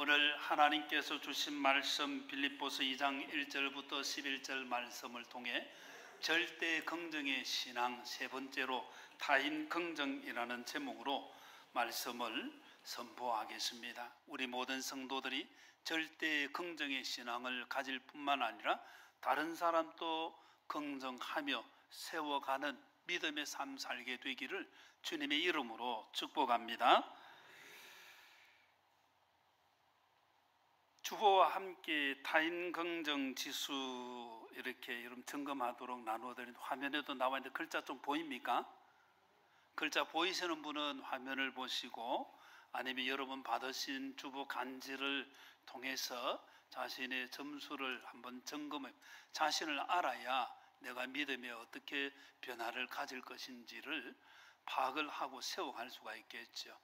오늘 하나님께서 주신 말씀 빌립보서 2장 1절부터 11절 말씀을 통해 절대 긍정의 신앙 세 번째로 타인 긍정이라는 제목으로 말씀을 선포하겠습니다. 우리 모든 성도들이 절대 긍정의 신앙을 가질 뿐만 아니라 다른 사람도 긍정하며 세워가는 믿음의 삶 살게 되기를 주님의 이름으로 축복합니다. 주보와 함께 타인 긍정 지수 이렇게 여러분 점검하도록 나누어드린 화면에도 나와 있는데 글자 좀 보입니까? 글자 보이시는 분은 화면을 보시고 아니면 여러분 받으신 주보 간지를 통해서 자신의 점수를 한번 점검해 자신을 알아야 내가 믿음에 어떻게 변화를 가질 것인지를 파악을 하고 세워갈 수가 있겠죠.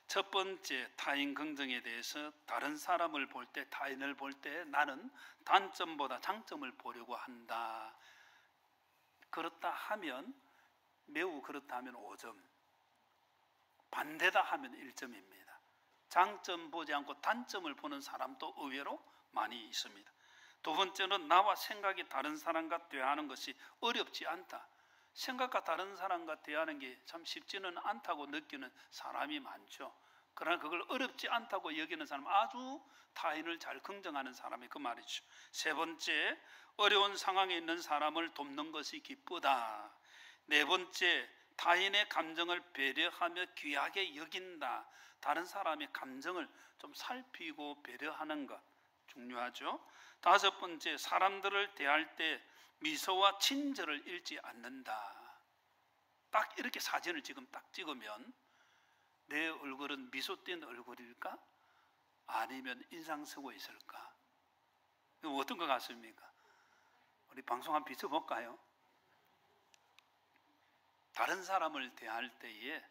첫 번째 타인 긍정에 대해서 다른 사람을 볼 때 타인을 볼 때 나는 단점보다 장점을 보려고 한다. 그렇다 하면 매우 그렇다 하면 5점, 반대다 하면 1점입니다. 장점 보지 않고 단점을 보는 사람도 의외로 많이 있습니다. 두 번째는 나와 생각이 다른 사람과 대화하는 것이 어렵지 않다. 생각과 다른 사람과 대화하는 게 참 쉽지는 않다고 느끼는 사람이 많죠. 그러나 그걸 어렵지 않다고 여기는 사람, 아주 타인을 잘 긍정하는 사람이 그 말이죠. 세 번째, 어려운 상황에 있는 사람을 돕는 것이 기쁘다. 네 번째, 타인의 감정을 배려하며 귀하게 여긴다. 다른 사람의 감정을 좀 살피고 배려하는 것 중요하죠. 다섯 번째, 사람들을 대할 때 미소와 친절을 잃지 않는다. 딱 이렇게 사진을 지금 딱 찍으면 내 얼굴은 미소 띈 얼굴일까? 아니면 인상 쓰고 있을까? 이거 어떤 것 같습니까? 우리 방송 한번 비춰볼까요? 다른 사람을 대할 때에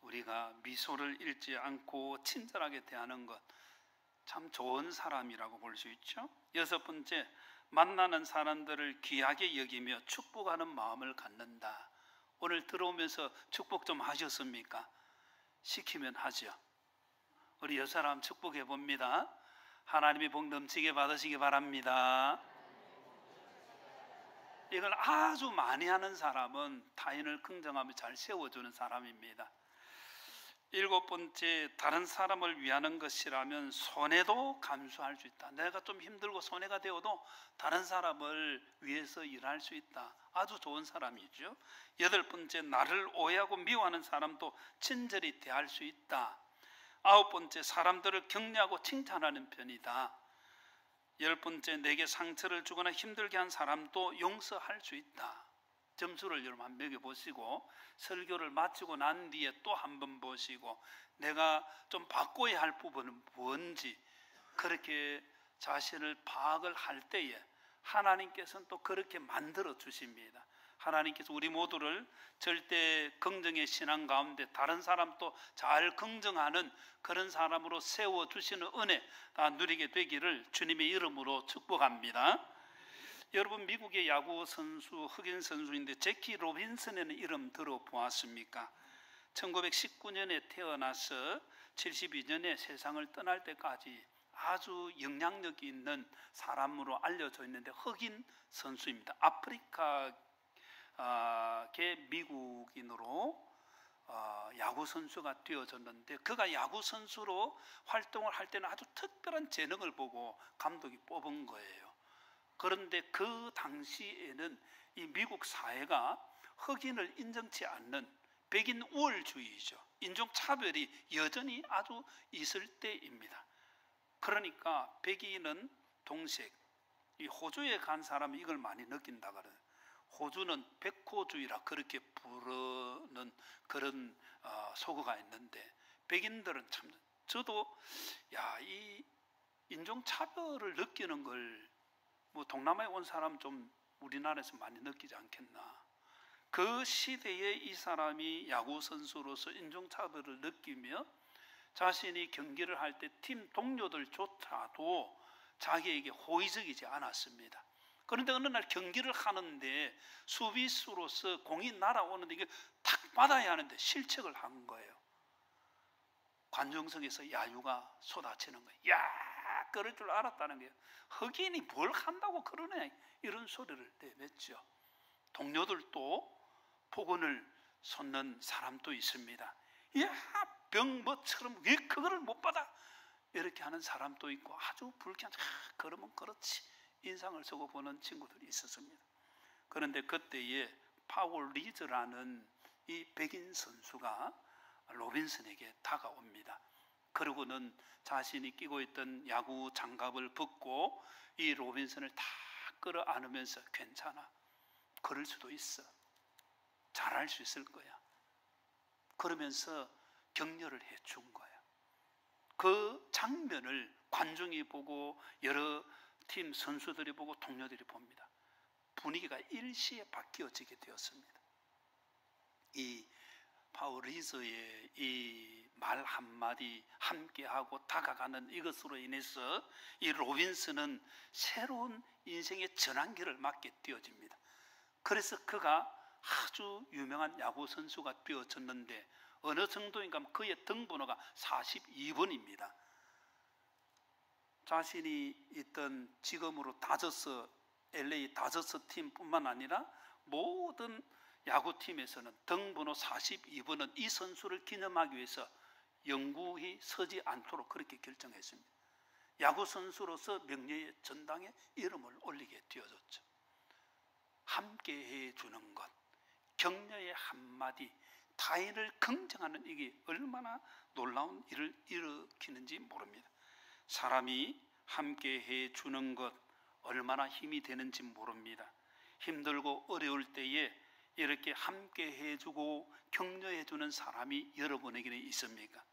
우리가 미소를 잃지 않고 친절하게 대하는 것 참 좋은 사람이라고 볼 수 있죠. 여섯 번째, 만나는 사람들을 귀하게 여기며 축복하는 마음을 갖는다. 오늘 들어오면서 축복 좀 하셨습니까? 시키면 하죠. 우리 여사람 축복해 봅니다. 하나님의 복 넘치게 받으시기 바랍니다. 이걸 아주 많이 하는 사람은 타인을 긍정하며 잘 세워주는 사람입니다. 일곱 번째, 다른 사람을 위하는 것이라면 손해도 감수할 수 있다. 내가 좀 힘들고 손해가 되어도 다른 사람을 위해서 일할 수 있다. 아주 좋은 사람이죠. 여덟 번째, 나를 오해하고 미워하는 사람도 친절히 대할 수 있다. 아홉 번째, 사람들을 격려하고 칭찬하는 편이다. 열 번째, 내게 상처를 주거나 힘들게 한 사람도 용서할 수 있다. 점수를 여러분 한번 매겨보시고 설교를 마치고 난 뒤에 또 한번 보시고 내가 좀 바꿔야 할 부분은 뭔지 그렇게 자신을 파악을 할 때에 하나님께서는 또 그렇게 만들어 주십니다. 하나님께서 우리 모두를 절대 긍정의 신앙 가운데 다른 사람도 잘 긍정하는 그런 사람으로 세워주시는 은혜 다 누리게 되기를 주님의 이름으로 축복합니다. 여러분 미국의 야구 선수 흑인 선수인데 제키 로빈슨이라는 이름 들어보았습니까? 1919년에 태어나서 72년에 세상을 떠날 때까지 아주 영향력 있는 사람으로 알려져 있는데 흑인 선수입니다. 아프리카계 미국인으로 야구 선수가 되어졌는데 그가 야구 선수로 활동을 할 때는 아주 특별한 재능을 보고 감독이 뽑은 거예요. 그런데 그 당시에는 이 미국 사회가 흑인을 인정치 않는 백인 우월주의죠. 인종차별이 여전히 아주 있을 때입니다. 그러니까 백인은 동색, 이 호주에 간 사람이 이걸 많이 느낀다 그래요. 호주는 백호주의라 그렇게 부르는 그런 소거가 있는데 백인들은 참 저도 이 인종차별을 느끼는 걸 뭐 동남아에 온 사람 좀 우리나라에서 많이 느끼지 않겠나. 그 시대에 이 사람이 야구 선수로서 인종차별을 느끼며 자신이 경기를 할 때 팀 동료들조차도 자기에게 호의적이지 않았습니다. 그런데 어느 날 경기를 하는데 수비수로서 공이 날아오는데 이게 탁 받아야 하는데 실책을 한 거예요. 관중석에서 야유가 쏟아지는 거예요. 야, 그럴 줄 알았다는 거예요. 흑인이 뭘 한다고 그러냐, 이런 소리를 내뱉죠. 동료들도 폭언을 쏟는 사람도 있습니다. 야, 병뭐처럼 왜 그거를 못 받아? 이렇게 하는 사람도 있고, 아주 불쾌한, 그러면 그렇지, 인상을 쓰고 보는 친구들이 있었습니다. 그런데 그때에 파월 리즈라는 이 백인 선수가 로빈슨에게 다가옵니다. 그러고는 자신이 끼고 있던 야구 장갑을 벗고 이 로빈슨을 다 끌어안으면서, 괜찮아, 그럴 수도 있어, 잘할 수 있을 거야, 그러면서 격려를 해준 거야. 그 장면을 관중이 보고 여러 팀 선수들이 보고 동료들이 봅니다. 분위기가 일시에 바뀌어지게 되었습니다. 이 파월 리즈의 이 말 한마디, 함께하고 다가가는 이것으로 인해서 이 로빈슨은 새로운 인생의 전환기를 맞게 되어집니다. 그래서 그가 아주 유명한 야구 선수가 되어졌는데, 어느 정도인가 하면 그의 등번호가 42번입니다. 자신이 있던 지금으로 다저스, LA 다저스 팀뿐만 아니라 모든 야구팀에서는 등번호 42번은 이 선수를 기념하기 위해서 영구히 서지 않도록 그렇게 결정했습니다. 야구 선수로서 명예의 전당에 이름을 올리게 되어졌죠. 함께 해주는 것, 격려의 한마디, 타인을 긍정하는, 이게 얼마나 놀라운 일을 일으키는지 모릅니다. 사람이 함께 해주는 것 얼마나 힘이 되는지 모릅니다. 힘들고 어려울 때에 이렇게 함께 해주고 격려해주는 사람이 여러분에게는 있습니까?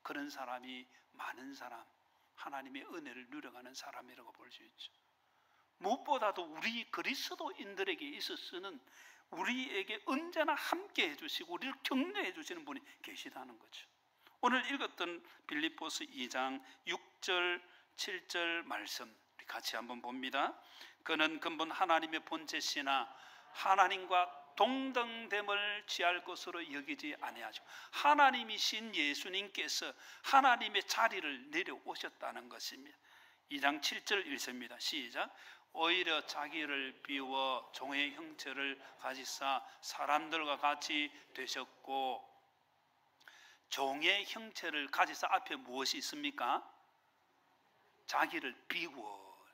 그런 사람이 많은 사람, 하나님의 은혜를 누려가는 사람이라고 볼 수 있죠. 무엇보다도 우리 그리스도인들에게 있어서는 우리에게 언제나 함께 해주시고 우리를 격려해 주시는 분이 계시다는 거죠. 오늘 읽었던 빌립보서 2장 6절 7절 말씀 우리 같이 한번 봅니다. 그는 근본 하나님의 본체시나 하나님과 동등됨을 취할 것으로 여기지 아니하죠. 하나님이신 예수님께서 하나님의 자리를 내려오셨다는 것입니다. 2장 7절 읽습니다. 시작. 오히려 자기를 비워 종의 형체를 가지사 사람들과 같이 되셨고, 종의 형체를 가지사 앞에 무엇이 있습니까? 자기를 비워,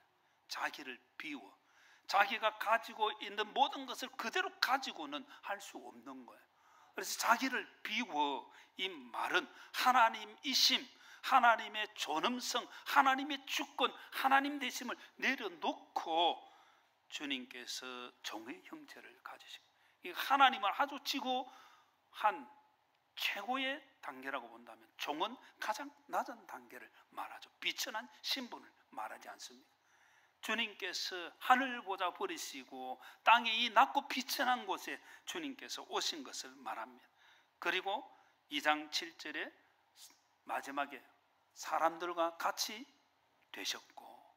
자기를 비워. 자기가 가지고 있는 모든 것을 그대로 가지고는 할 수 없는 거예요. 그래서 자기를 비워, 이 말은 하나님이심, 하나님의 존엄성, 하나님의 주권, 하나님 되심을 내려놓고 주님께서 종의 형체를 가지시고, 하나님을 아주 지고한 최고의 단계라고 본다면 종은 가장 낮은 단계를 말하죠. 비천한 신분을 말하지 않습니다. 주님께서 하늘 보좌 버리시고 땅에 이 낮고 비천한 곳에 주님께서 오신 것을 말합니다. 그리고 2장 7절에 마지막에 사람들과 같이 되셨고,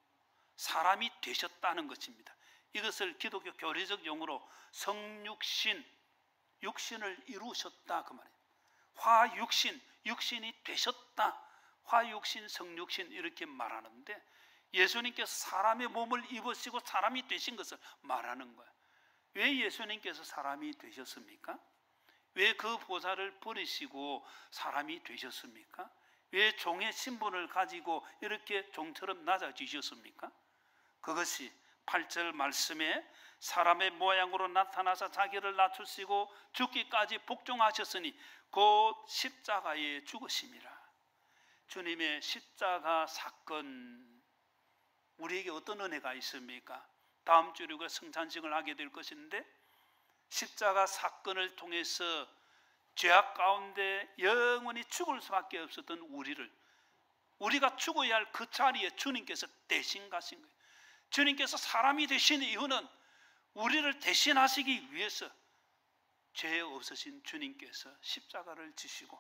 사람이 되셨다는 것입니다. 이것을 기독교 교리적 용어로 성육신, 육신을 이루셨다 그 말이에요. 화육신, 육신이 되셨다, 화육신, 성육신 이렇게 말하는데, 예수님께서 사람의 몸을 입으시고 사람이 되신 것을 말하는 거예요. 왜 예수님께서 사람이 되셨습니까? 왜 그 보좌를 버리시고 사람이 되셨습니까? 왜 종의 신분을 가지고 이렇게 종처럼 낮아지셨습니까? 그것이 8절 말씀에 사람의 모양으로 나타나서 자기를 낮추시고 죽기까지 복종하셨으니 곧 십자가에 죽으심이라. 주님의 십자가 사건, 우리에게 어떤 은혜가 있습니까? 다음 주에 우리가 성찬식을 하게 될 것인데, 십자가 사건을 통해서 죄악 가운데 영원히 죽을 수밖에 없었던 우리가 죽어야 할 그 자리에 주님께서 대신 가신 거예요. 주님께서 사람이 되신 이유는 우리를 대신하시기 위해서 죄 없으신 주님께서 십자가를 지시고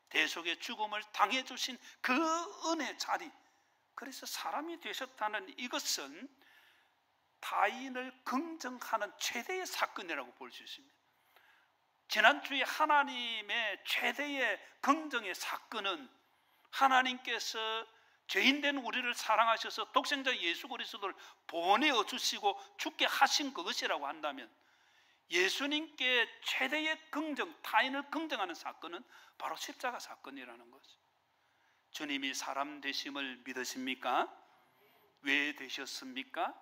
대속의 죽음을 당해주신 그 은혜 자리, 그래서 사람이 되셨다는 이것은 타인을 긍정하는 최대의 사건이라고 볼 수 있습니다. 지난주에 하나님의 최대의 긍정의 사건은 하나님께서 죄인된 우리를 사랑하셔서 독생자 예수 그리스도를 보내어 주시고 죽게 하신 그것이라고 한다면, 예수님께 최대의 긍정, 타인을 긍정하는 사건은 바로 십자가 사건이라는 거죠. 주님이 사람 되심을 믿으십니까? 왜 되셨습니까?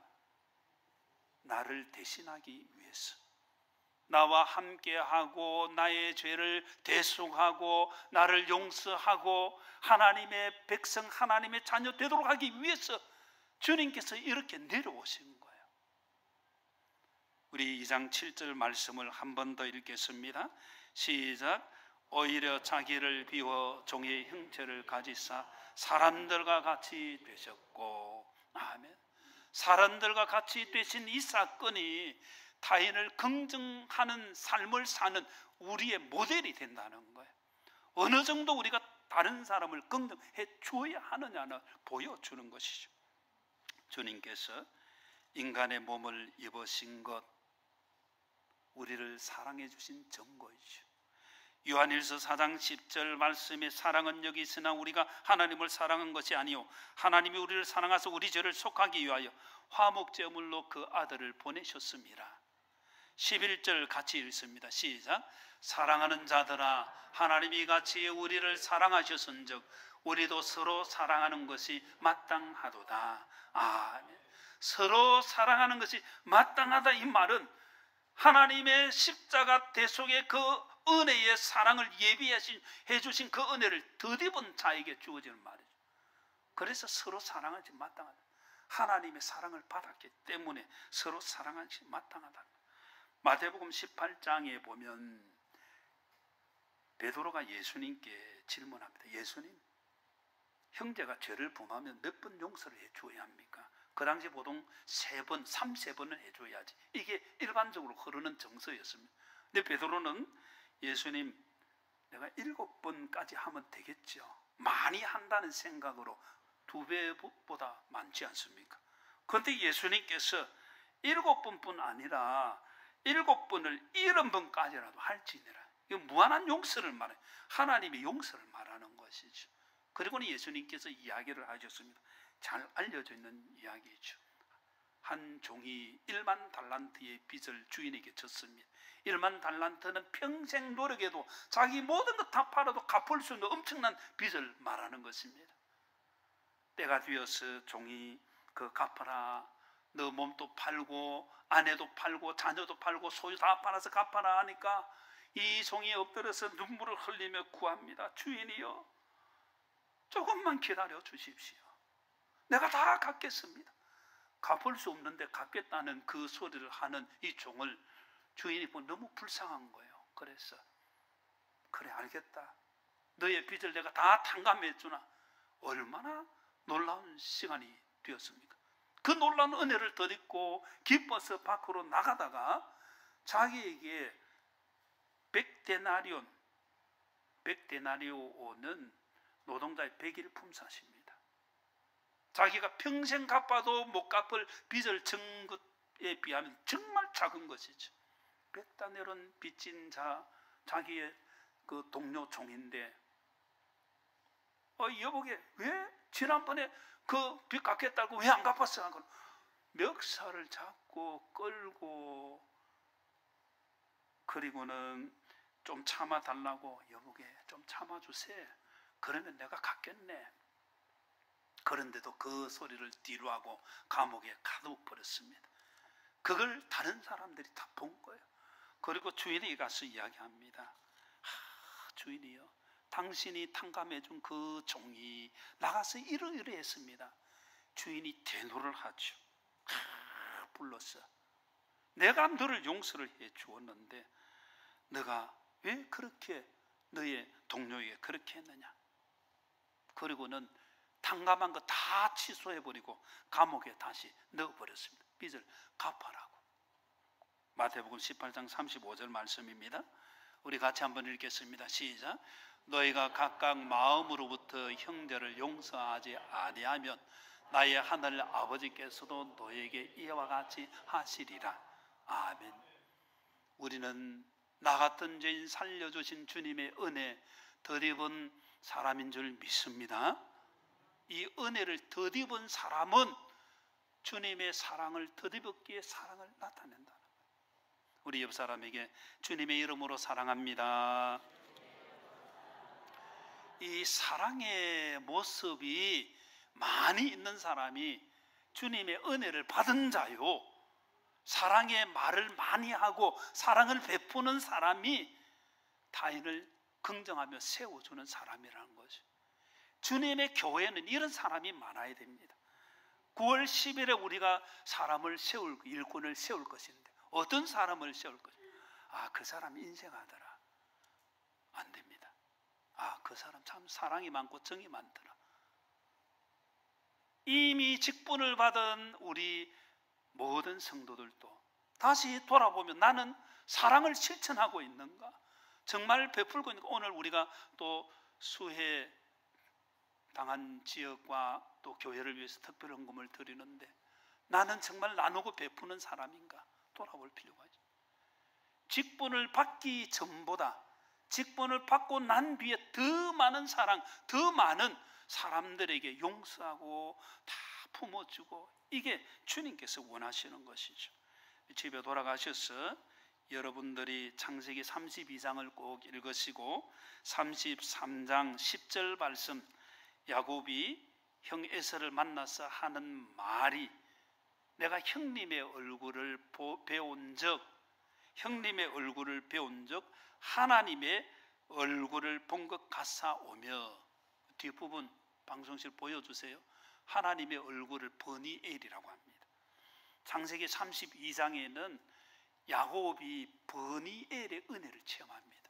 나를 대신하기 위해서, 나와 함께하고 나의 죄를 대속하고 나를 용서하고 하나님의 백성, 하나님의 자녀 되도록 하기 위해서 주님께서 이렇게 내려오신 거예요. 우리 2장 7절 말씀을 한 번 더 읽겠습니다. 시작. 오히려 자기를 비워 종의 형체를 가지사 사람들과 같이 되셨고. 아멘. 사람들과 같이 되신 이 사건이 타인을 긍정하는 삶을 사는 우리의 모델이 된다는 거예요. 어느 정도 우리가 다른 사람을 긍정해 주어야 하느냐를 보여주는 것이죠. 주님께서 인간의 몸을 입으신 것, 우리를 사랑해 주신 증거이죠. 요한일서 4장 10절 말씀에 사랑은 여기 있으나 우리가 하나님을 사랑한 것이 아니요 하나님이 우리를 사랑하사 우리 죄를 속하기 위하여 화목제물로 그 아들을 보내셨습니다. 11절 같이 읽습니다. 시작. 사랑하는 자들아, 하나님이 같이 우리를 사랑하셨은즉 우리도 서로 사랑하는 것이 마땅하도다. 아멘. 서로 사랑하는 것이 마땅하다, 이 말은 하나님의 십자가 대속의 그 은혜의 사랑을 예비해 주신 그 은혜를 덧입은 자에게 주어지는 말이죠. 그래서 서로 사랑하지 마땅하다. 하나님의 사랑을 받았기 때문에 서로 사랑하지 마땅하다. 마태복음 18장에 보면 베드로가 예수님께 질문합니다. 예수님, 형제가 죄를 범하면 몇 번 용서를 해 주어야 합니까? 그 당시 보통 3번, 3-4번은 해줘야지. 이게 일반적으로 흐르는 정서였습니다. 근데 베드로는 예수님, 내가 7번까지 하면 되겠죠. 많이 한다는 생각으로 2배보다 많지 않습니까? 그런데 예수님께서 7번뿐 아니라 7번을 70번까지라도 할지니라. 이거 무한한 용서를 말해요. 하나님의 용서를 말하는 것이죠. 그리고는 예수님께서 이야기를 하셨습니다. 잘 알려져 있는 이야기죠. 한 종이 1만 달란트의 빚을 주인에게 졌습니다. 1만 달란트는 평생 노력해도 자기 모든 것 다 팔아도 갚을 수 있는 엄청난 빚을 말하는 것입니다. 때가 되어서 종이 그 갚아라, 너 몸도 팔고 아내도 팔고 자녀도 팔고 소유 다 팔아서 갚아라 하니까 이 종이 엎드려서 눈물을 흘리며 구합니다. 주인이여, 조금만 기다려 주십시오. 내가 다 갚겠습니다. 갚을 수 없는데 갚겠다는 그 소리를 하는 이 종을 주인이 보고 너무 불쌍한 거예요. 그래서 그래, 알겠다. 너의 빚을 내가 다 탕감해 주나. 얼마나 놀라운 시간이 되었습니까? 그 놀라운 은혜를 덧입고 기뻐서 밖으로 나가다가 자기에게 100데나리오는 노동자의 100일 품삯입니다. 자기가 평생 갚아도 못 갚을 빚을 진 것에 비하면 정말 작은 것이죠. 100데나리온 빚진 자기의 그 동료 종인데, 여보게 왜 지난번에 그 빚 갚겠다고 왜 안 갚았어? 하고 멱살을 잡고 끌고, 그리고는 좀 참아달라고, 여보게 좀 참아주세요. 그러면 내가 갚겠네. 그런데도 그 소리를 뒤로 하고 감옥에 가둬버렸습니다. 그걸 다른 사람들이 다 본 거예요. 그리고 주인에게 가서 이야기합니다. 주인이요, 당신이 탕감해준 그 종이 나가서 이러이러했습니다. 주인이 대노를 하죠. 불렀어. 내가 너를 용서를 해 주었는데 너가 왜 그렇게 너의 동료에게 그렇게 했느냐. 그리고는 탕감한 거 다 취소해버리고 감옥에 다시 넣어버렸습니다. 빚을 갚아라고. 마태복음 18장 35절 말씀입니다. 우리 같이 한번 읽겠습니다. 시작. 너희가 각각 마음으로부터 형제를 용서하지 아니하면 나의 하늘 아버지께서도 너에게 이와 같이 하시리라. 아멘. 우리는 나 같은 죄인 살려주신 주님의 은혜 덧입은 사람인 줄 믿습니다. 이 은혜를 덧입은 사람은 주님의 사랑을 덧입었기에 사랑을 나타낸다. 우리 옆 사람에게 주님의 이름으로 사랑합니다. 이 사랑의 모습이 많이 있는 사람이 주님의 은혜를 받은 자요, 사랑의 말을 많이 하고 사랑을 베푸는 사람이 타인을 긍정하며 세워주는 사람이라는 거죠. 주님의 교회는 이런 사람이 많아야 됩니다. 9월 10일에 우리가 사람을 세울, 일꾼을 세울 것인데 어떤 사람을 세울 것인가? 그 사람 인생하더라. 안 됩니다. 그 사람 참 사랑이 많고 정이 많더라. 이미 직분을 받은 우리 모든 성도들도 다시 돌아보면 나는 사랑을 실천하고 있는가? 정말 베풀고 있는가? 오늘 우리가 또 수해 당한 지역과 또 교회를 위해서 특별 헌금을 드리는데 나는 정말 나누고 베푸는 사람인가? 돌아볼 필요가 있죠. 직분을 받기 전보다 직분을 받고 난 뒤에 더 많은 사랑, 더 많은 사람들에게 용서하고 다 품어주고, 이게 주님께서 원하시는 것이죠. 집에 돌아가셔서 여러분들이 창세기 32장을 꼭 읽으시고 33장 10절 말씀, 야곱이 형 에서를 만나서 하는 말이 내가 형님의 얼굴을 배운 적, 형님의 얼굴을 배운 적 하나님의 얼굴을 본 것 같사오며, 뒷부분 방송실 보여주세요. 하나님의 얼굴을 버니엘이라고 합니다. 창세기 32장에는 야곱이 버니엘의 은혜를 체험합니다.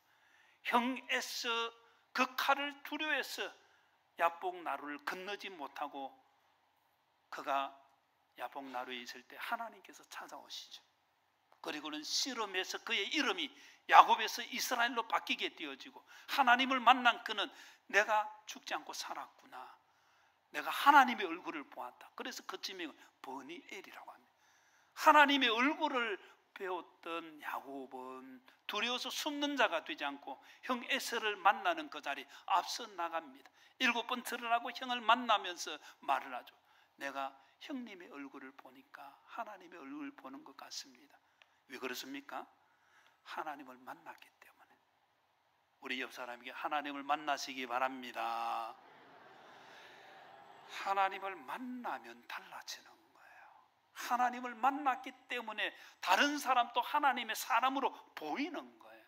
형 에서 그 칼을 두려워해서 야복 나루를 건너지 못하고 그가 야복 나루에 있을 때 하나님께서 찾아오시죠. 그리고는 씨름에서 그의 이름이 야곱에서 이스라엘로 바뀌게 되어지고, 하나님을 만난 그는 내가 죽지 않고 살았구나, 내가 하나님의 얼굴을 보았다. 그래서 그 지명은 버니엘이라고 합니다. 하나님의 얼굴을 배웠던 야곱은 두려워서 숨는 자가 되지 않고 형 에서를 만나는 그 자리 앞서 나갑니다. 7번 드러나고 형을 만나면서 말을 하죠. 내가 형님의 얼굴을 보니까 하나님의 얼굴을 보는 것 같습니다. 왜 그렇습니까? 하나님을 만났기 때문에. 우리 옆 사람에게 하나님을 만나시기 바랍니다. 하나님을 만나면 달라지는 거예요. 하나님을 만났기 때문에 다른 사람도 하나님의 사람으로 보이는 거예요.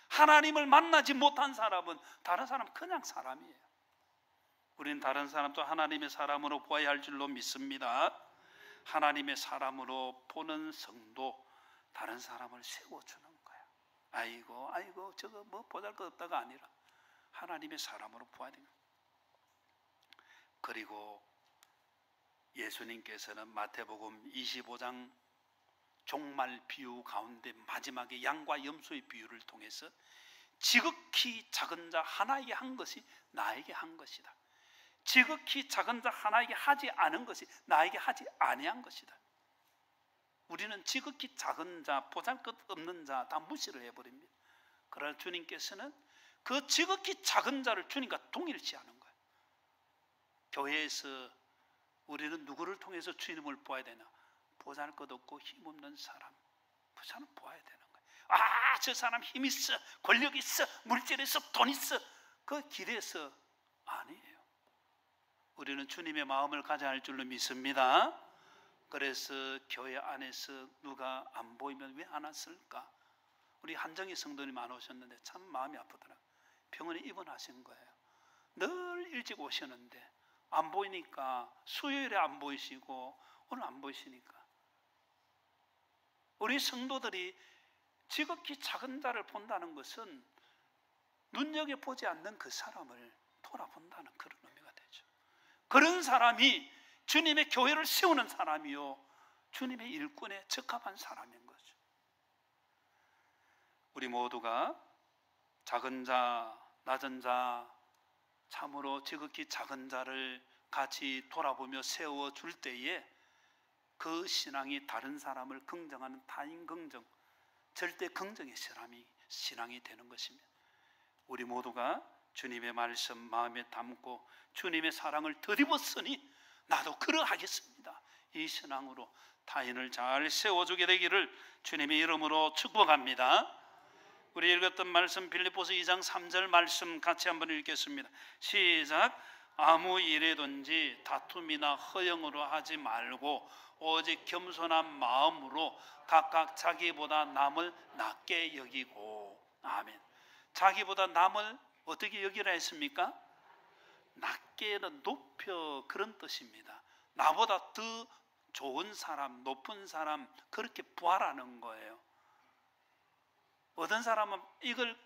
하나님을 만나지 못한 사람은 다른 사람 그냥 사람이에요. 우리는 다른 사람도 하나님의 사람으로 보아야 할 줄로 믿습니다. 하나님의 사람으로 보는 성도, 다른 사람을 세워주는 거야. 아이고 저거 뭐 보잘것없다가 아니라 하나님의 사람으로 보아야 됩니다. 그리고 예수님께서는 마태복음 25장 종말 비유 가운데 마지막에 양과 염소의 비유를 통해서 지극히 작은 자 하나에게 한 것이 나에게 한 것이다. 지극히 작은 자 하나에게 하지 않은 것이 나에게 하지 아니한 것이다. 우리는 지극히 작은 자, 보잘것없는 자 다 무시를 해버립니다. 그러나 주님께서는 그 지극히 작은 자를 주님과 동일시하는 거예요. 교회에서 우리는 누구를 통해서 주님을 보아야 되나? 보잘것없고 힘없는 사람, 그 사람 보아야 되는 거예요. 저 사람 힘 있어, 권력 있어, 물질 있어, 돈 있어, 그 길에서 아니에요. 우리는 주님의 마음을 가져야 할 줄로 믿습니다. 그래서 교회 안에서 누가 안 보이면 왜 안 왔을까? 우리 한정희 성도님 안 오셨는데 참 마음이 아프더라. 병원에 입원하신 거예요. 늘 일찍 오시는데 안 보이니까, 수요일에 안 보이시고 오늘 안 보이시니까, 우리 성도들이 지극히 작은 자를 본다는 것은 눈여겨보지 않는 그 사람을 돌아본다는 그런 의미가 되죠. 그런 사람이 주님의 교회를 세우는 사람이요, 주님의 일꾼에 적합한 사람인 거죠. 우리 모두가 작은 자, 낮은 자, 참으로 지극히 작은 자를 같이 돌아보며 세워줄 때에 그 신앙이 다른 사람을 긍정하는 타인 긍정, 절대 긍정의 사람이 신앙이 되는 것입니다. 우리 모두가 주님의 말씀 마음에 담고 주님의 사랑을 덧입었으니 나도 그러하겠습니다. 이 신앙으로 타인을 잘 세워주게 되기를 주님의 이름으로 축복합니다. 우리 읽었던 말씀 빌립보서 2장 3절 말씀 같이 한번 읽겠습니다. 시작. 아무 일에든지 다툼이나 허영으로 하지 말고 오직 겸손한 마음으로 각각 자기보다 남을 낮게 여기고. 아멘. 자기보다 남을 어떻게 여기라 했습니까? 낮게는 높여, 그런 뜻입니다. 나보다 더 좋은 사람, 높은 사람, 그렇게 부하라는 거예요. 어떤 사람은 이걸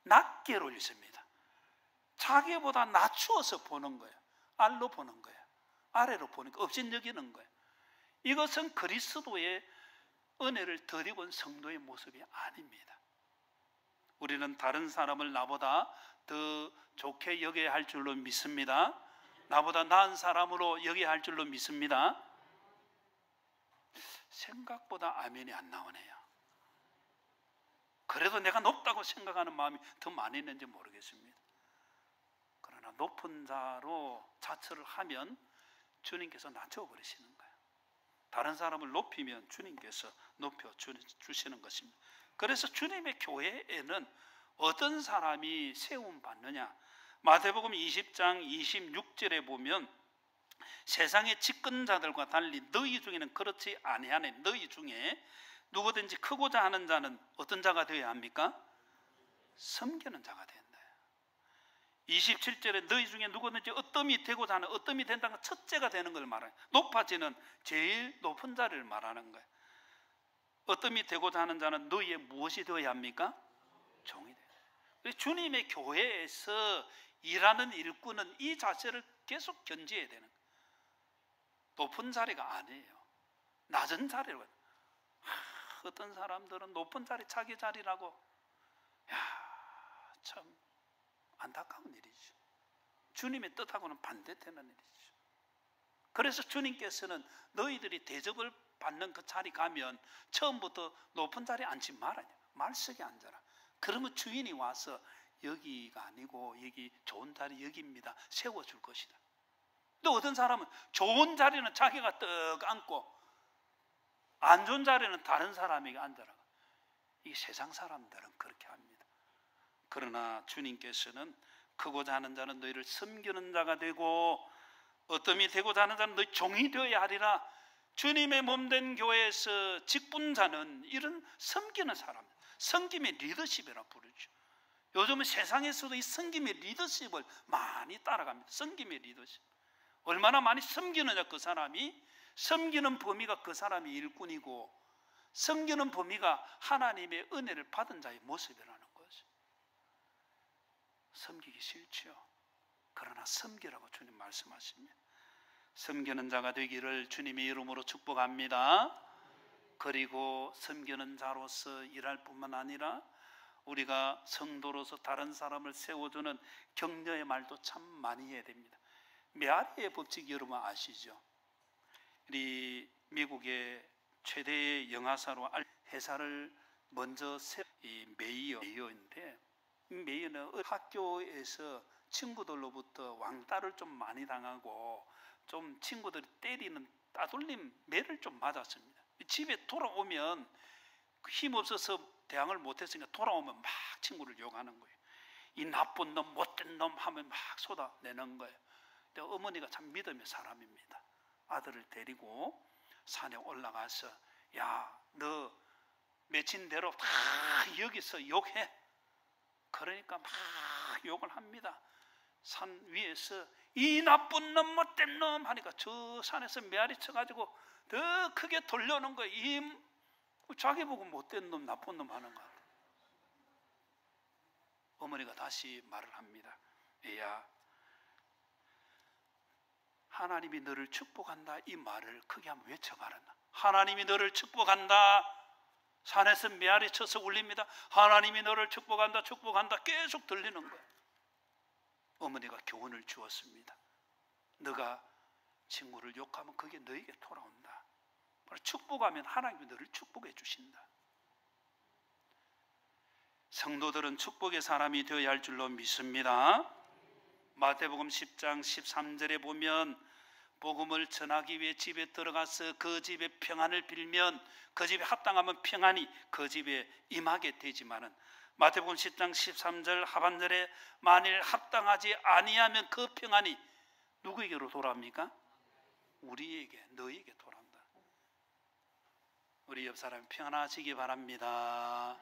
낮게로 읽습니다. 자기보다 낮추어서 보는 거예요. 알로 보는 거예요. 아래로 보는 거예요. 업신 여기는 거예요. 이것은 그리스도의 은혜를 덧입은 성도의 모습이 아닙니다. 우리는 다른 사람을 나보다 더 좋게 여겨야 할 줄로 믿습니다. 나보다 나은 사람으로 여겨야 할 줄로 믿습니다. 생각보다 아멘이 안 나오네요. 그래도 내가 높다고 생각하는 마음이 더 많이 있는지 모르겠습니다. 그러나 높은 자로 자처를 하면 주님께서 낮춰버리시는 거예요. 다른 사람을 높이면 주님께서 높여주시는 것입니다. 그래서 주님의 교회에는 어떤 사람이 세움받느냐, 마태복음 20장 26절에 보면 세상의 집권자들과 달리 너희 중에는 그렇지 아니하네. 너희 중에 누구든지 크고자 하는 자는 어떤 자가 되어야 합니까? 섬기는 자가 된다. 27절에 너희 중에 누구든지 어떠미 되고자 하는, 어떠미 된다는 건 첫째가 되는 걸 말해요. 높아지는 제일 높은 자리를 말하는 거예요. 어떠미 되고자 하는 자는 너희의 무엇이 되어야 합니까? 종이 돼요. 주님의 교회에서 일하는 일꾼은 이 자세를 계속 견지해야 되는 거예요. 높은 자리가 아니에요. 낮은 자리로. 어떤 사람들은 높은 자리 자기 자리라고. 참 안타까운 일이죠. 주님의 뜻하고는 반대되는 일이죠. 그래서 주님께서는 너희들이 대접을 받는 그 자리 가면 처음부터 높은 자리에 앉지 말아요. 말석에 앉아라. 그러면 주인이 와서 여기가 아니고 여기 좋은 자리 여기입니다. 세워줄 것이다. 또 어떤 사람은 좋은 자리는 자기가 떡 앉고 안 좋은 자리는 다른 사람에게 앉아라. 이 세상 사람들은 그렇게 합니다. 그러나 주님께서는 크고자 하는 자는 너희를 섬기는 자가 되고 어떠미 되고자 하는 자는 너희 종이 되어야 하리라. 주님의 몸된 교회에서 직분자는 이런 섬기는 사람, 섬김의 리더십이라 부르죠. 요즘은 세상에서도 이 섬김의 리더십을 많이 따라갑니다. 섬김의 리더십. 얼마나 많이 섬기느냐, 그 사람이. 섬기는 범위가 그 사람이 일꾼이고 섬기는 범위가 하나님의 은혜를 받은 자의 모습이라는 거죠. 섬기기 싫죠. 그러나 섬기라고 주님 말씀하십니다. 섬기는 자가 되기를 주님의 이름으로 축복합니다. 그리고 섬기는 자로서 일할 뿐만 아니라 우리가 성도로서 다른 사람을 세워주는 격려의 말도 참 많이 해야 됩니다. 메아리의 법칙 여러분 아시죠? 우리 미국의 최대의 영화사로 회사를 먼저 이 메이어인데, 메이어는 학교에서 친구들로부터 왕따를 좀 많이 당하고 좀 친구들이 때리는 따돌림 매를 좀 맞았습니다. 집에 돌아오면 힘없어서 대항을 못했으니까 돌아오면 막 친구를 욕하는 거예요. 이 나쁜 놈, 못된 놈 하면 막 쏟아내는 거예요. 근데 어머니가 참 믿음의 사람입니다. 아들을 데리고 산에 올라가서 야, 너 맺힌 대로 다 여기서 욕해. 그러니까 막 욕을 합니다. 산 위에서 이 나쁜 놈, 못된 놈 하니까 저 산에서 메아리 쳐가지고 더 크게 돌려놓은 거예요. 이 자기 보고 못된 놈, 나쁜 놈 하는 거. 어머니가 다시 말을 합니다. 얘야, 하나님이 너를 축복한다, 이 말을 크게 한번 외쳐봐라. 하나님이 너를 축복한다. 산에서 메아리 쳐서 울립니다. 하나님이 너를 축복한다, 축복한다 계속 들리는 거예요. 어머니가 교훈을 주었습니다. 너가 친구를 욕하면 그게 너에게 돌아온다. 축복하면 하나님이 너를 축복해 주신다. 성도들은 축복의 사람이 되어야 할 줄로 믿습니다. 마태복음 10장 13절에 보면 복음을 전하기 위해 집에 들어가서 그 집에 평안을 빌면 그 집에 합당하면 평안이 그 집에 임하게 되지만은 마태복음 10장 13절 하반절에 만일 합당하지 아니하면 그 평안이 누구에게로 돌아옵니까? 우리에게, 너에게 돌아온다. 우리 옆 사람이 평안하시기 바랍니다.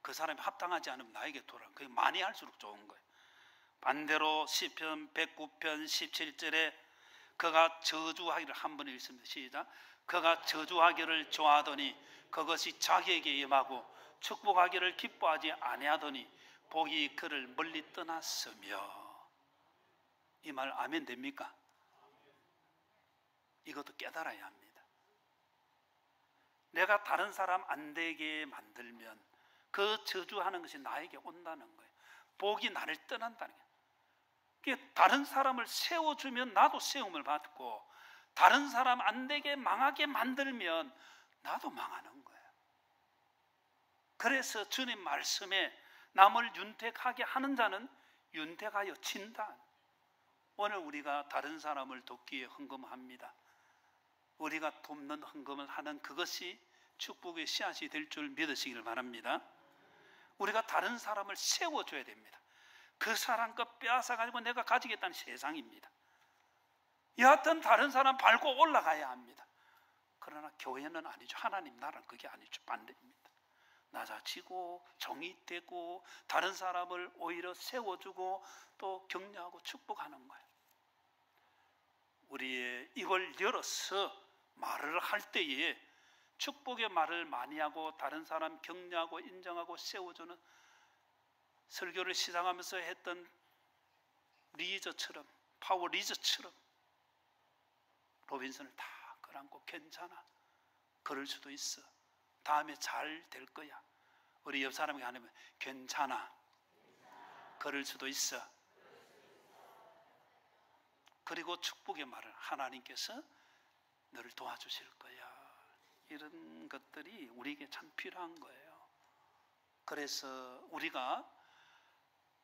그 사람이 합당하지 않으면 나에게 돌아온 거예요. 그게 많이 할수록 좋은 거예요. 반대로 시편 109편 17절에 그가 저주하기를 한 번 읽습니다. 시작. 그가 저주하기를 좋아하더니 그것이 자기에게 임하고 축복하기를 기뻐하지 아니하더니 복이 그를 멀리 떠났으며. 이 말 아멘 됩니까? 이것도 깨달아야 합니다. 내가 다른 사람 안 되게 만들면 그 저주하는 것이 나에게 온다는 거예요. 복이 나를 떠난다는 거예요. 다른 사람을 세워주면 나도 세움을 받고 다른 사람 안 되게 망하게 만들면 나도 망하는 거예요. 그래서 주님 말씀에 남을 윤택하게 하는 자는 윤택하여 진다. 오늘 우리가 다른 사람을 돕기에 헌금합니다. 우리가 돕는 헌금을 하는 그것이 축복의 씨앗이 될 줄 믿으시기를 바랍니다. 우리가 다른 사람을 세워줘야 됩니다. 그 사람 것 빼앗아가지고 내가 가지겠다는 세상입니다. 여하튼 다른 사람 밟고 올라가야 합니다. 그러나 교회는 아니죠. 하나님 나라는 그게 아니죠. 반대입니다. 낮아지고 정의되고 다른 사람을 오히려 세워주고 또 격려하고 축복하는 거예요. 우리의 입을 열어서 말을 할 때에 축복의 말을 많이 하고 다른 사람 격려하고 인정하고 세워주는 설교를 시작하면서 했던 리저처럼, 파워 리저처럼 로빈슨을 다 끌어안고 괜찮아, 그럴 수도 있어, 다음에 잘 될 거야. 우리 옆 사람에게 하면 괜찮아, 그럴 수도 있어. 그리고 축복의 말을 하나님께서 너를 도와주실 거야. 이런 것들이 우리에게 참 필요한 거예요. 그래서 우리가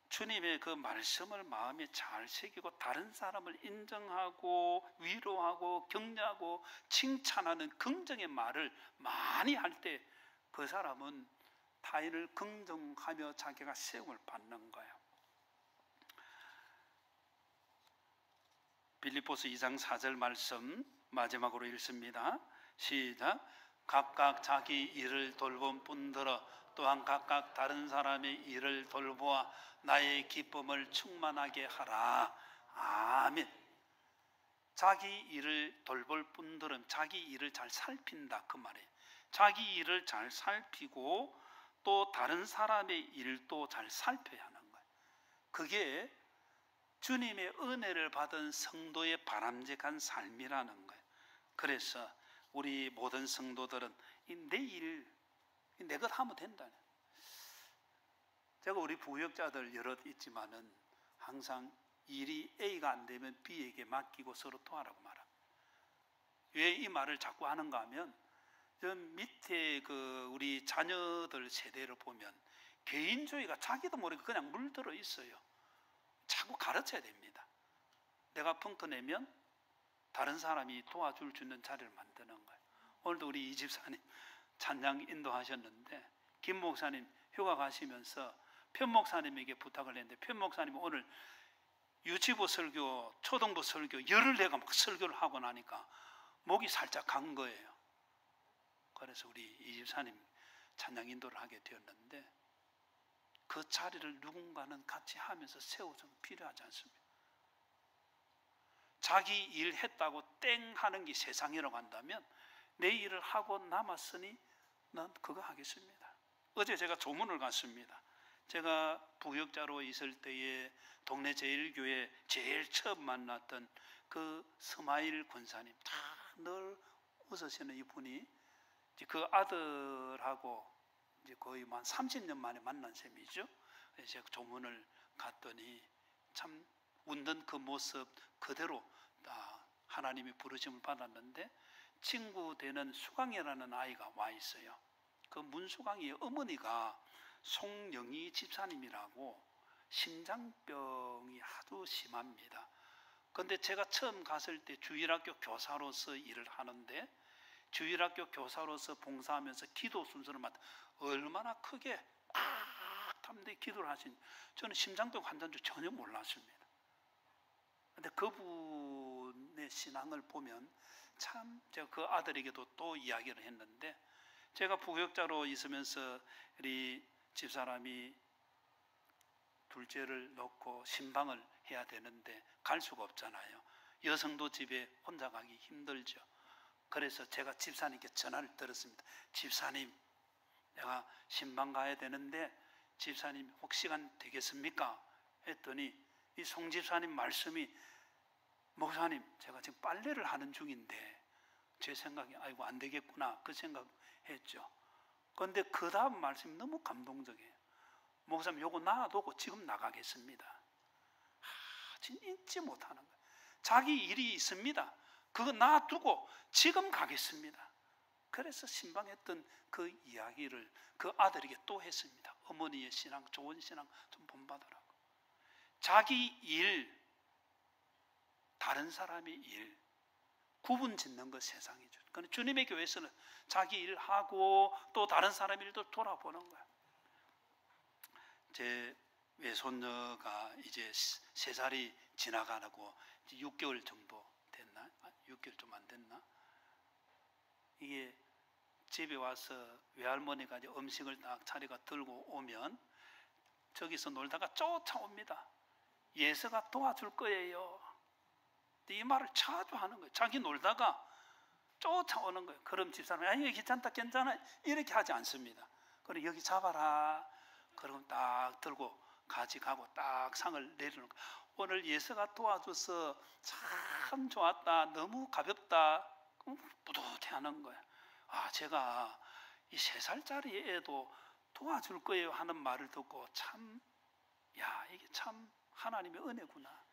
주님의 그 말씀을 마음에 잘 새기고 다른 사람을 인정하고 위로하고 격려하고 칭찬하는 긍정의 말을 많이 할 때 그 사람은 타인을 긍정하며 자기가 세움을 받는 거예요. 빌립보서 2장 4절 말씀 마지막으로 읽습니다. 시작. 각각 자기 일을 돌본 뿐더러 또한 각각 다른 사람의 일을 돌보아 나의 기쁨을 충만하게 하라. 아멘. 자기 일을 돌볼 뿐더러 자기 일을 잘 살핀다 그 말이에요. 자기 일을 잘 살피고 또 다른 사람의 일도 잘 살펴야 하는 거예요. 그게 주님의 은혜를 받은 성도의 바람직한 삶이라는 거예요. 그래서 우리 모든 성도들은 내 일, 내 것 하면 된다. 제가 우리 부역자들 여럿 있지만은 항상 일이 A가 안 되면 B에게 맡기고 서로 도와라고 말합니다. 왜 이 말을 자꾸 하는가 하면 저 밑에 그 우리 자녀들 세대를 보면 개인주의가 자기도 모르게 그냥 물들어 있어요. 자꾸 가르쳐야 됩니다. 내가 펑크 내면 다른 사람이 도와줄 수 있는 자리를 만드는 거예요. 오늘도 우리 이 집사님 찬양 인도하셨는데 김 목사님 휴가 가시면서 편 목사님에게 부탁을 했는데 편 목사님은 오늘 유치부 설교, 초등부 설교 열흘 내가 막 설교를 하고 나니까 목이 살짝 간 거예요. 그래서 우리 이 집사님 찬양 인도를 하게 되었는데 그 자리를 누군가는 같이 하면서 세워주면 필요하지 않습니까? 자기 일 했다고 땡 하는 게 세상이라고 한다면 내 일을 하고 남았으니 난 그거 하겠습니다. 어제 제가 조문을 갔습니다. 제가 부역자로 있을 때에 동네 제일교회 제일 처음 만났던 그 스마일 권사님, 다 늘 웃으시는 이분이 그 아들하고 이제 거의 한 30년 만에 만난 셈이죠. 그래서 제가 조문을 갔더니 참 웃는 그 모습 그대로 다 하나님의 부르심을 받았는데 친구 되는 수강이라는 아이가 와 있어요. 그 문수강의 어머니가 송영희 집사님이라고 심장병이 아주 심합니다. 그런데 제가 처음 갔을 때 주일학교 교사로서 일을 하는데, 주일학교 교사로서 봉사하면서 기도 순서를 맡아 얼마나 크게 탐대 기도를 하신, 저는 심장병 환자인 줄 전혀 몰랐습니다. 그런데 그분의 신앙을 보면 참, 제가 그 아들에게도 또 이야기를 했는데, 제가 부교육자로 있으면서 우리 집사람이 둘째를 놓고 신방을 해야 되는데 갈 수가 없잖아요. 여성도 집에 혼자 가기 힘들죠. 그래서 제가 집사님께 전화를 드렸습니다. 집사님, 내가 신방 가야 되는데 집사님 혹시 시간 되겠습니까? 했더니 이 송 집사님 말씀이, 목사님, 제가 지금 빨래를 하는 중인데, 제 생각에 아이고 안 되겠구나 그 생각했죠. 그런데 그 다음 말씀이 너무 감동적이에요. 목사님, 요거 놔두고 지금 나가겠습니다. 진짜 잊지 못하는 거예요. 자기 일이 있습니다. 그거 놔두고 지금 가겠습니다. 그래서 신방했던 그 이야기를 그 아들에게 또 했습니다. 어머니의 신앙, 좋은 신앙 좀 본받으라고. 자기 일, 다른 사람의 일 구분 짓는 것 세상이죠. 그런데 주님의 교회에서는 자기 일하고 또 다른 사람 일도 돌아보는 거예요. 제 외손녀가 이제 3살이 지나가고 이제 6개월 정도 됐나? 6개월 좀 안 됐나? 이게 집에 와서 외할머니가 이제 음식을 딱 차려가 들고 오면 저기서 놀다가 쫓아옵니다. 예서가 도와줄 거예요. 이 말을 자주 하는 거예요. 자기 놀다가 쫓아오는 거예요. 그럼 집사람이 아니 괜찮다 괜찮아 이렇게 하지 않습니다. 그럼 여기 잡아라. 그럼 딱 들고 가져가고 딱 상을 내리는 거예요. 오늘 예서가 도와줘서 참 좋았다. 너무 가볍다. 뿌듯해하는 거예요. 아, 제가 이 3살짜리 애도 도와줄 거예요 하는 말을 듣고 참, 야, 이게 참 하나님의 은혜구나.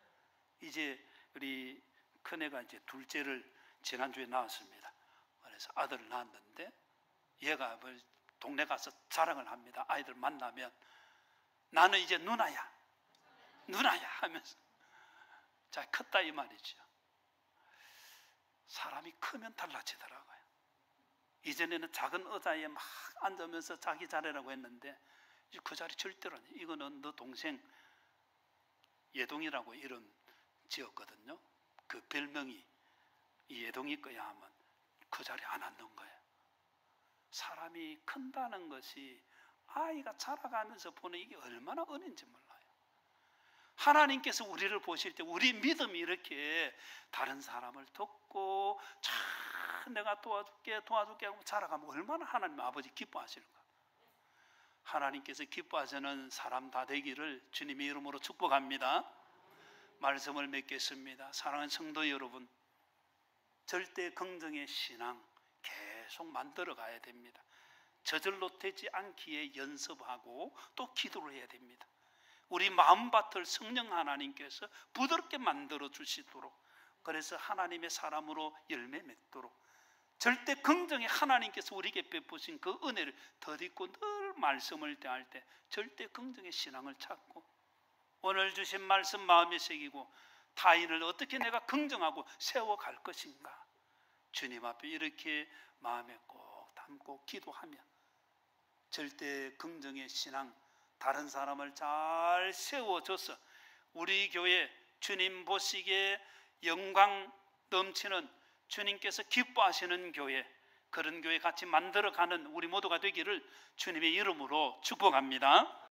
이제 우리 큰애가 이제 둘째를 지난주에 낳았습니다. 그래서 아들을 낳았는데 얘가 동네 가서 자랑을 합니다. 아이들 만나면 나는 이제 누나야 하면서. 자, 컸다 이 말이죠. 사람이 크면 달라지더라고요. 이전에는 작은 의자에 막 앉으면서 자기 자리라고 했는데 이제 그 자리 절대로 아니에요. 이거는 너 동생 예동이라고 이름 지었거든요. 그 별명이 이 예동이 거야 하면 그 자리에 안 앉는 거예요. 사람이 큰다는 것이 아이가 자라가면서 보는 이게 얼마나 은혜인지 몰라요. 하나님께서 우리를 보실 때 우리 믿음이 이렇게 다른 사람을 돕고 참 내가 도와줄게 하고 자라가면 얼마나 하나님 아버지 기뻐하실까. 하나님께서 기뻐하시는 사람 다 되기를 주님의 이름으로 축복합니다. 말씀을 맺겠습니다. 사랑하는 성도 여러분, 절대 긍정의 신앙 계속 만들어 가야 됩니다. 저절로 되지 않기에 연습하고 또 기도를 해야 됩니다. 우리 마음밭을 성령 하나님께서 부드럽게 만들어 주시도록, 그래서 하나님의 사람으로 열매 맺도록 절대 긍정의 하나님께서 우리에게 베푸신 그 은혜를 덧입고 늘 말씀을 대할 때 절대 긍정의 신앙을 찾고, 오늘 주신 말씀 마음에 새기고 타인을 어떻게 내가 긍정하고 세워갈 것인가, 주님 앞에 이렇게 마음에 꼭 담고 기도하며 절대 긍정의 신앙, 다른 사람을 잘 세워줘서 우리 교회 주님 보시기에 영광 넘치는, 주님께서 기뻐하시는 교회, 그런 교회 같이 만들어가는 우리 모두가 되기를 주님의 이름으로 축복합니다.